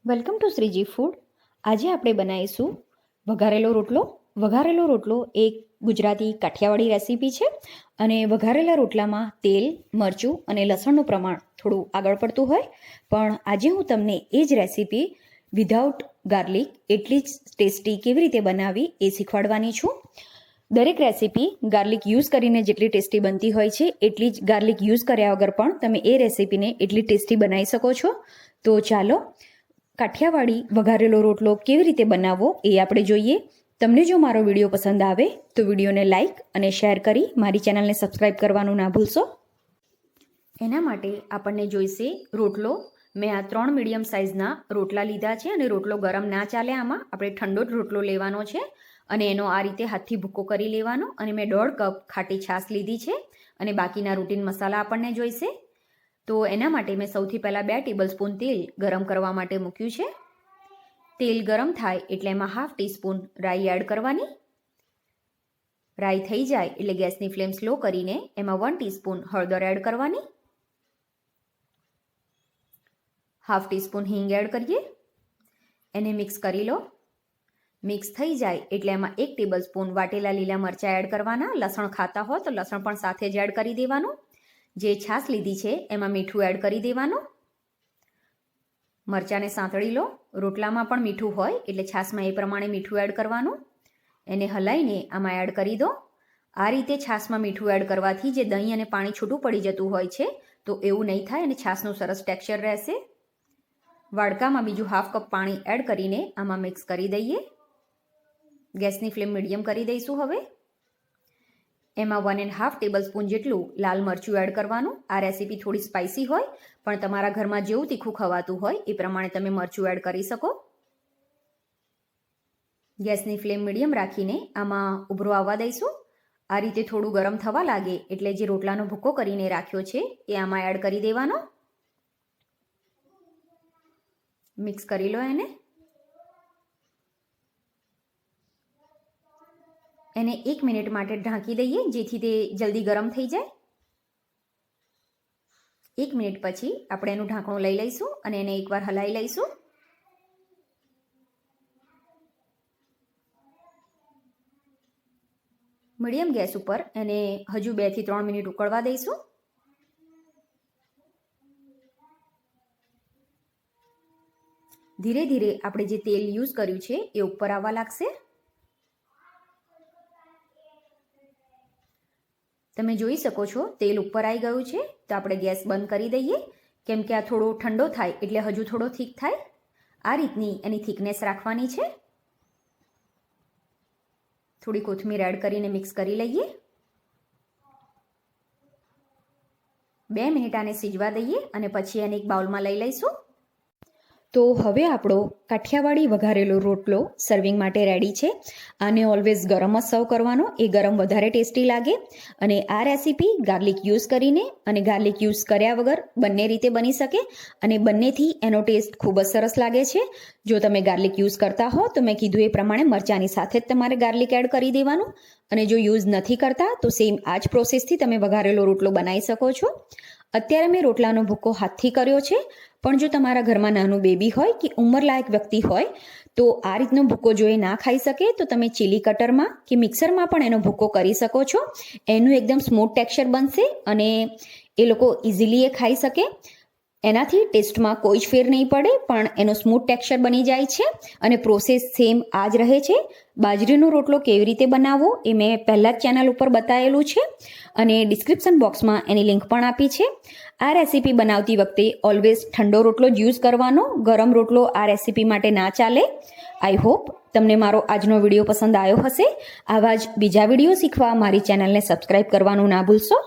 Welcome to Shriji food. આજે આપણે બનાવીશું વઘારેલો રોટલો. વઘારેલો રોટલો એક ગુજરાતી કાઠિયાવાડી રેસીપી છે અને વઘારેલા રોટલામાં તેલ, મરચું અને લસણનું પ્રમાણ થોડું આગળ પડતું હોય, પણ આજે હું તમને એ જ રેસીપી વિધાઉટ ગાર્લિક એટલી જ ટેસ્ટી કેવી રીતે બનાવવી એ શીખવાડવાની છું. દરેક રેસીપી ગાર્લિક યુઝ કરીને જેટલી ટેસ્ટી બનતી હોય છે એટલી જ ગાર્લિક યુઝ કર્યા વગર પણ તમે એ રેસીપીને એટલી ટેસ્ટી બનાવી શકો છો. તો ચાલો કાઠિયાવાડી વઘારેલો રોટલો કેવી રીતે બનાવવો એ આપણે જોઈએ. તમને જો મારો વિડીયો પસંદ આવે તો વિડીયોને લાઇક અને શેર કરી મારી ચેનલને સબસ્ક્રાઈબ કરવાનું ના ભૂલશો. એના માટે આપણને જોઈશે રોટલો. મેં આ 3 મીડિયમ સાઇઝના રોટલા લીધા છે અને રોટલો ગરમ ના ચાલે, આમાં આપણે ઠંડો જ રોટલો લેવાનો છે અને એનો આ રીતે હાથથી ભૂક્કો કરી લેવાનો. અને મેં 1.5 કપ ખાટી છાશ લીધી છે અને બાકીના રૂટીન મસાલા આપણને જોઈશે. તો એના માટે મેં સૌથી પહેલાં 2 ટેબલસ્પૂન તેલ ગરમ કરવા માટે મૂક્યું છે. તેલ ગરમ થાય એટલે એમાં 1/2 ટીસ્પૂન રાઈ એડ કરવાની. રાઈ થઈ જાય એટલે ગેસની ફ્લેમ સ્લો કરીને એમાં 1 ટીસ્પૂન હળદર એડ કરવાની. 1/2 ટીસ્પૂન હિંગ એડ કરીએ. એને મિક્સ કરી લો. મિક્સ થઈ જાય એટલે એમાં 1 ટેબલસ્પૂન વાટેલા લીલા મરચાં એડ કરવાના. લસણ ખાતા હોય તો લસણ પણ સાથે જ એડ કરી દેવાનું. જે છાશ લીધી છે એમાં મીઠું એડ કરી દેવાનું. મરચાંને સાંતળી લો. રોટલામાં પણ મીઠું હોય એટલે છાશમાં એ પ્રમાણે મીઠું એડ કરવાનું. એને હલાવીને આમાં એડ કરી દો. આ રીતે છાશમાં મીઠું એડ કરવાથી જે દહીં અને પાણી છૂટું પડી જતું હોય છે તો એવું નહીં થાય અને છાશનું સરસ ટેક્સચર રહેશે. વાડકામાં બીજું 1/2 કપ પાણી એડ કરીને આમાં મિક્સ કરી દઈએ. ગેસની ફ્લેમ મીડિયમ કરી દઈશું. હવે એમાં 1.5 ટેબલસ્પૂન જેટલું લાલ મરચું એડ કરવાનું. આ રેસીપી થોડી સ્પાઇસી હોય પણ તમારા ઘરમાં જેવું તીખું ખવાતું હોય એ પ્રમાણે તમે મરચું એડ કરી શકો. ગેસની ફ્લેમ મીડિયમ રાખીને આમાં ઉભરો આવવા દઈશું. આ રીતે થોડું ગરમ થવા લાગે એટલે જે રોટલાનો ભૂક્કો કરીને રાખ્યો છે એ આમાં એડ કરી દેવાનો. મિક્સ કરી લો એને. એને 1 મિનિટ માટે ઢાંકી દઈએ જેથી તે જલ્દી ગરમ થઈ જાય. 1 મિનિટ પછી આપણે એનું ઢાંકણું લઈ લઈશું અને એને એકવાર હલાવી લઈશું. મીડિયમ ગેસ ઉપર એને હજુ 2 થી 3 મિનિટ ઉકળવા દઈશું. ધીરે ધીરે આપણે જે તેલ યુઝ કર્યું છે એ ઉપર આવવા લાગશે. તમે જોઈ શકો છો તેલ ઉપર આવી ગયું છે. તો આપણે ગેસ બંધ કરી દઈએ કેમ કે આ થોડો ઠંડો થાય એટલે હજુ થોડો થીક થાય. આ રીતની એની થિકનેસ રાખવાની છે. થોડી કોથમીર એડ કરીને મિક્સ કરી લઈએ. 2 મિનિટ આને સીજવા દઈએ અને પછી એને એક બાઉલમાં લઈ લઈશું. તો હવે આપણો કાઠિયાવાડી વઘારેલો રોટલો સર્વિંગ માટે રેડી છે. આને ઓલવેઝ ગરમ જ સર્વ કરવાનો, એ ગરમ વધારે ટેસ્ટી લાગે. અને આ રેસીપી ગાર્લિક યુઝ કરીને અને ગાર્લિક યુઝ કર્યા વગર બંને રીતે બની શકે અને બંનેથી એનો ટેસ્ટ ખૂબ જ સરસ લાગે છે. જો તમે ગાર્લિક યુઝ કરતા હો તો મેં કીધું એ પ્રમાણે મરચાંની સાથે જ તમારે ગાર્લિક એડ કરી દેવાનું. અને જો યુઝ નથી કરતા તો સેમ આ જ પ્રોસેસથી તમે વઘારેલો રોટલો બનાવી શકો છો. અત્યારે મેં રોટલાનો ભૂક્કો હાથથી કર્યો છે, પણ જો તમારા ઘરમાં નાનું બેબી હોય કે ઉંમરલાયક વ્યક્તિ હોય તો આ રીતનો ભૂક્કો જો એ ના ખાઈ શકે તો તમે ચીલી કટરમાં કે મિક્સરમાં પણ એનો ભૂક્કો કરી શકો છો. એનું એકદમ સ્મૂથ ટેક્સચર બનશે અને એ લોકો ઇઝીલી એ ખાઈ શકે. એનાથી ટેસ્ટમાં કોઈ જ ફેર નહીં પડે પણ એનો સ્મૂથ ટેક્સચર બની જાય છે અને પ્રોસેસ સેમ આ જ રહે છે. બાજરીનો રોટલો કેવી રીતે બનાવવો એ મેં પહેલાં જ ચેનલ ઉપર બતાવેલું છે અને ડિસ્ક્રિપ્શન બોક્સમાં એની લિંક પણ આપી છે. આ રેસીપી બનાવતી વખતે ઓલવેઝ ઠંડો રોટલો જ યુઝ કરવાનો. ગરમ રોટલો આ રેસીપી માટે ના ચાલે. આઈ હોપ તમને મારો આજનો વિડીયો પસંદ આવ્યો હશે. આવા જ બીજા વિડીયો શીખવા મારી ચેનલને સબસ્ક્રાઈબ કરવાનું ના ભૂલશો.